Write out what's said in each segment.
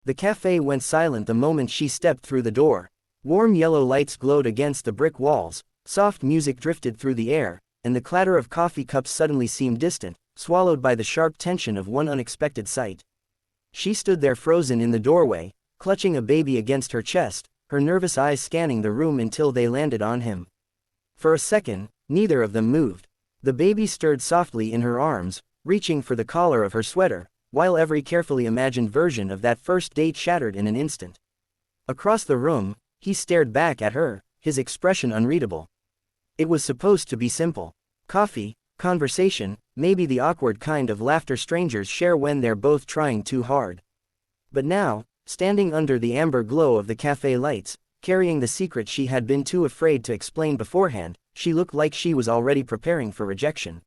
The cafe went silent the moment she stepped through the door. Warm yellow lights glowed against the brick walls, soft music drifted through the air, and the clatter of coffee cups suddenly seemed distant, swallowed by the sharp tension of one unexpected sight. She stood there frozen in the doorway, clutching a baby against her chest, her nervous eyes scanning the room until they landed on him. For a second, neither of them moved. The baby stirred softly in her arms, reaching for the collar of her sweater, while every carefully imagined version of that first date shattered in an instant. Across the room, he stared back at her, his expression unreadable. It was supposed to be simple. Coffee, conversation, maybe the awkward kind of laughter strangers share when they're both trying too hard. But now, standing under the amber glow of the cafe lights, carrying the secret she had been too afraid to explain beforehand, she looked like she was already preparing for rejection.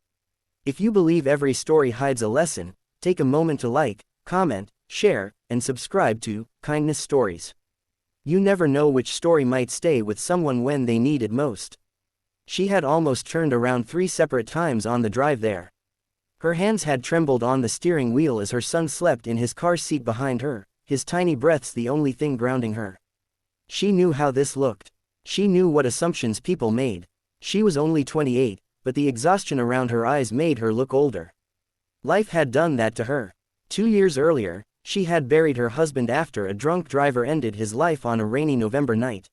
If you believe every story hides a lesson, take a moment to like, comment, share, and subscribe to Kindness Stories. You never know which story might stay with someone when they need it most. She had almost turned around 3 separate times on the drive there. Her hands had trembled on the steering wheel as her son slept in his car seat behind her, his tiny breaths the only thing grounding her. She knew how this looked. She knew what assumptions people made. She was only 28, but the exhaustion around her eyes made her look older. Life had done that to her. 2 years earlier, she had buried her husband after a drunk driver ended his life on a rainy November night.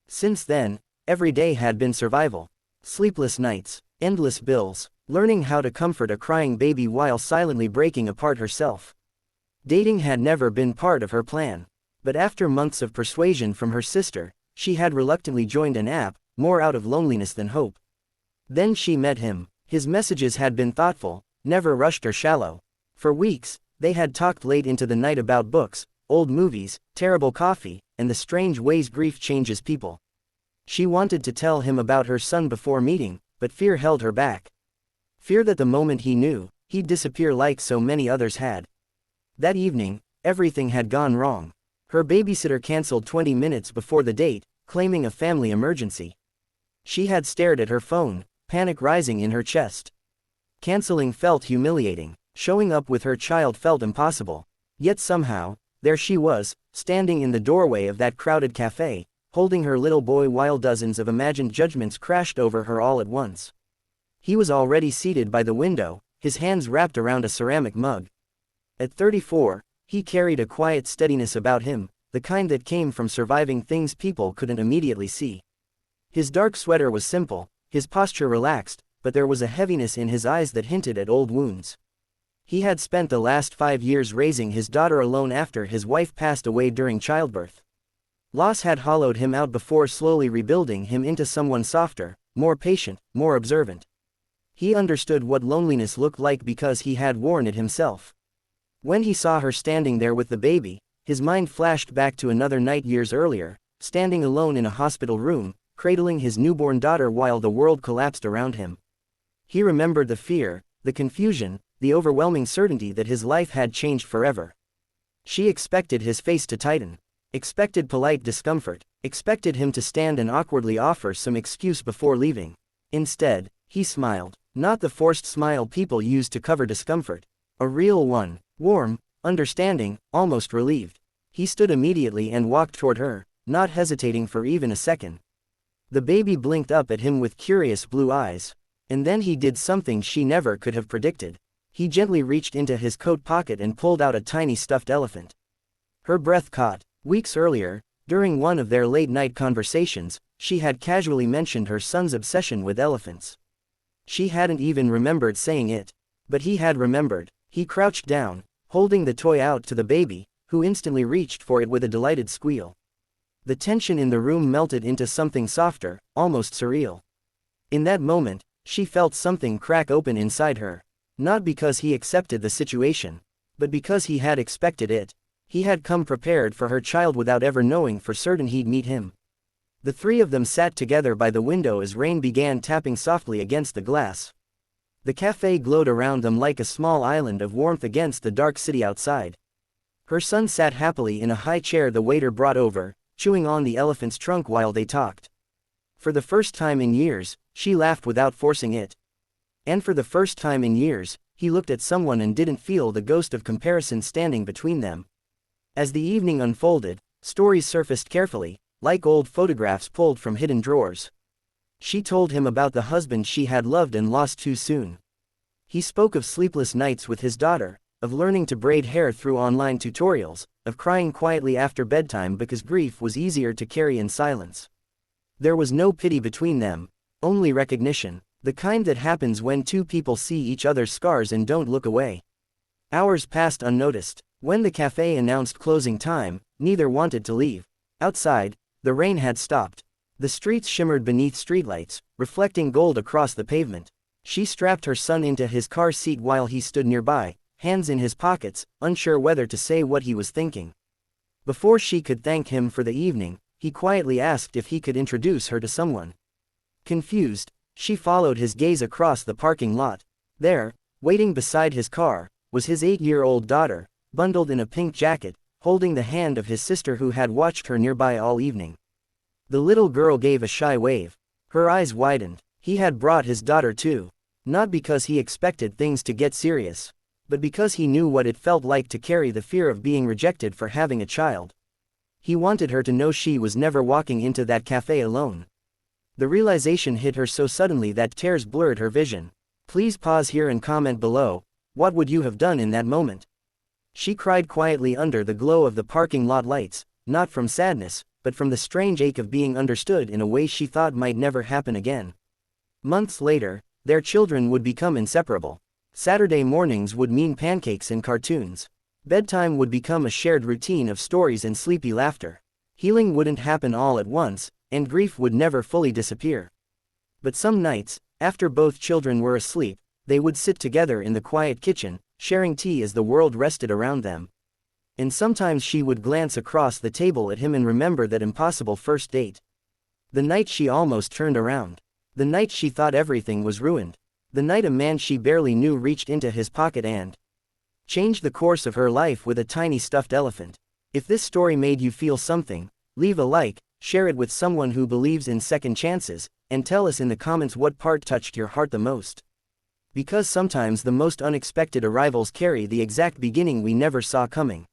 Since then, every day had been survival. Sleepless nights, endless bills, learning how to comfort a crying baby while silently breaking apart herself. Dating had never been part of her plan. But after months of persuasion from her sister, she had reluctantly joined an app, more out of loneliness than hope. Then she met him. His messages had been thoughtful, never rushed or shallow. For weeks, they had talked late into the night about books, old movies, terrible coffee, and the strange ways grief changes people. She wanted to tell him about her son before meeting, but fear held her back. Fear that the moment he knew, he'd disappear like so many others had. That evening, everything had gone wrong. Her babysitter canceled 20 minutes before the date, claiming a family emergency. She had stared at her phone, panic rising in her chest. Canceling felt humiliating. Showing up with her child felt impossible. Yet somehow, there she was, standing in the doorway of that crowded cafe, holding her little boy while dozens of imagined judgments crashed over her all at once. He was already seated by the window, his hands wrapped around a ceramic mug. At 34, he carried a quiet steadiness about him, the kind that came from surviving things people couldn't immediately see. His dark sweater was simple, his posture relaxed, but there was a heaviness in his eyes that hinted at old wounds. He had spent the last 5 years raising his daughter alone after his wife passed away during childbirth. Loss had hollowed him out before slowly rebuilding him into someone softer, more patient, more observant. He understood what loneliness looked like because he had worn it himself. When he saw her standing there with the baby, his mind flashed back to another night years earlier, standing alone in a hospital room, cradling his newborn daughter while the world collapsed around him. He remembered the fear, the confusion, the overwhelming certainty that his life had changed forever. She expected his face to tighten, expected polite discomfort, expected him to stand and awkwardly offer some excuse before leaving. Instead, he smiled, not the forced smile people use to cover discomfort. A real one, warm, understanding, almost relieved. He stood immediately and walked toward her, not hesitating for even a second. The baby blinked up at him with curious blue eyes. And then he did something she never could have predicted. He gently reached into his coat pocket and pulled out a tiny stuffed elephant. Her breath caught. Weeks earlier, during one of their late-night conversations, she had casually mentioned her son's obsession with elephants. She hadn't even remembered saying it. But he had remembered. He crouched down, holding the toy out to the baby, who instantly reached for it with a delighted squeal. The tension in the room melted into something softer, almost surreal. In that moment, she felt something crack open inside her. Not because he accepted the situation, but because he had expected it. He had come prepared for her child without ever knowing for certain he'd meet him. The three of them sat together by the window as rain began tapping softly against the glass. The cafe glowed around them like a small island of warmth against the dark city outside. Her son sat happily in a high chair the waiter brought over, chewing on the elephant's trunk while they talked. For the first time in years, she laughed without forcing it. And for the first time in years, he looked at someone and didn't feel the ghost of comparison standing between them. As the evening unfolded, stories surfaced carefully, like old photographs pulled from hidden drawers. She told him about the husband she had loved and lost too soon. He spoke of sleepless nights with his daughter, of learning to braid hair through online tutorials, of crying quietly after bedtime because grief was easier to carry in silence. There was no pity between them, only recognition, the kind that happens when two people see each other's scars and don't look away. Hours passed unnoticed. When the cafe announced closing time, neither wanted to leave. Outside, the rain had stopped. The streets shimmered beneath streetlights, reflecting gold across the pavement. She strapped her son into his car seat while he stood nearby, hands in his pockets, unsure whether to say what he was thinking. Before she could thank him for the evening, he quietly asked if he could introduce her to someone. Confused, she followed his gaze across the parking lot. There, waiting beside his car, was his 8-year-old daughter, bundled in a pink jacket, holding the hand of his sister who had watched her nearby all evening. The little girl gave a shy wave. Her eyes widened. He had brought his daughter too. Not because he expected things to get serious, but because he knew what it felt like to carry the fear of being rejected for having a child. He wanted her to know she was never walking into that cafe alone. The realization hit her so suddenly that tears blurred her vision. Please pause here and comment below, what would you have done in that moment? She cried quietly under the glow of the parking lot lights, not from sadness, but from the strange ache of being understood in a way she thought might never happen again. Months later, their children would become inseparable. Saturday mornings would mean pancakes and cartoons. Bedtime would become a shared routine of stories and sleepy laughter. Healing wouldn't happen all at once, and grief would never fully disappear. But some nights, after both children were asleep, they would sit together in the quiet kitchen, sharing tea as the world rested around them. And sometimes she would glance across the table at him and remember that impossible first date. The night she almost turned around. The night she thought everything was ruined. The night a man she barely knew reached into his pocket and changed the course of her life with a tiny stuffed elephant. If this story made you feel something, leave a like, share it with someone who believes in second chances, and tell us in the comments what part touched your heart the most. Because sometimes the most unexpected arrivals carry the exact beginning we never saw coming.